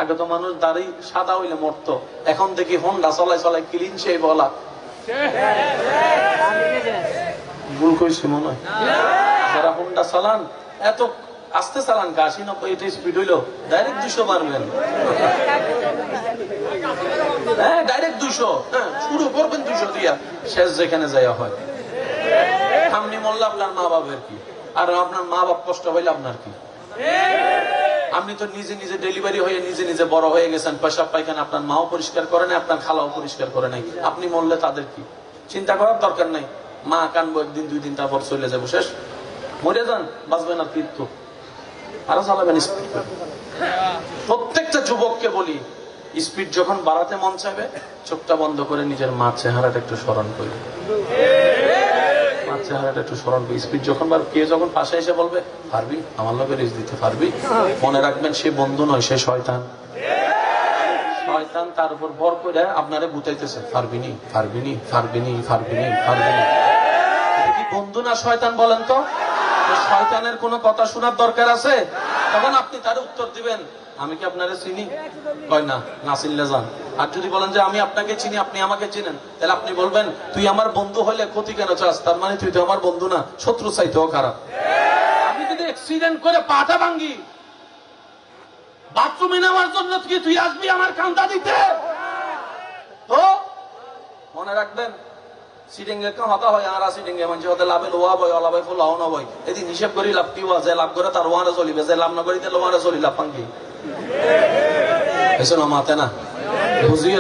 আগে তো মানুষ দাড়ি সাদা হইলে মরতো, এখন দেখি হোন্ডা চলাই চলাই ক্লিন সেই বলা। ভুল কইছি মনে হয়? যারা হোন্ডা চালান এত আস্তে চালান, 80-90 স্পিড হইলো ডাইরেক্ট 200 মারবেন। হ্যাঁ ডাইরেক্ট 200, শুরু করবেন 200 দিয়া, শেষ যেখানে যাইয়া হয়। আপনি মরলে আপনার মা বাবার কি, আর আপনার মা বাপ কষ্ট হইলে আপনার কি? আপনি তো নিজে নিজে ডেলিভারি হয়ে নিজে নিজে বড় হয়ে গেছেন, পেশাব পায়খানা আপনার মাও পরিষ্কার করে নাই, আপনার খালাও পরিষ্কার করে নাই। আপনি মরলে তাদের কি? চিন্তা করার দরকার নাই। মা কানবো একদিন 2 দিন, তারপর চলে যাবো, শেষ। মরে যান, বাঁচবেন আর কিন্তু আরো চালাবেন স্পিড। প্রত্যেকটা যুবককে বলি, স্পিড যখন বাড়াতে মন চাইবে, চোখটা বন্ধ করে নিজের মার চেহারাটা একটু স্মরণ করি, মার চেহারাটা একটু স্মরণ করি। স্পিড যখন কে যখন পাশে এসে বলবে পারবি, আমার লোকে রেস দিতে পারবি, মনে রাখবেন সে বন্ধু নয়, সে শয়তান। শয়তান তার উপর ভর করে আপনারে বুঝাইতেছে, পারবিনি পারবিনি পারবিনি পারবিনি পারবিনি। এটা কি বন্ধু না শয়তান বলেন তো? শয়তানের কোন কথা শোনার দরকার আছে? তখন আপনি তার উত্তর দিবেন, আমি কি আপনারে চিনি? কয় না, না চিনলে যান। আর যদি বলেন যে আমি আপনাকে চিনি, আপনি আমাকে চিনেন, তাহলে আপনি বলবেন তুই আমার বন্ধু হইলে ক্ষতি কেন চাস? তার মানে তুই তো আমার বন্ধু না, শত্রু চাইতেও খারাপ। আমি যদি অ্যাক্সিডেন্ট করে পাটা ভাঙ্গি, বাথরুমে নেওয়ার জন্য তুই আসবি আমার কান্দা দিতে? তো মনে রাখবেন, সিডিংয়ে কথা হয় আর সিডিংয়ে মানুষ হতে লাভে লোয়া বই অলাভে ফুল হওয়া বই, এদিন হিসেব করি লাভ কি যে লাভ করে তার ওয়ারে চলিবে, যে লাভ না করিতে লোয়ারে চলি লাভ পাঙ্কি। এসে না মাতে না বুঝিয়ে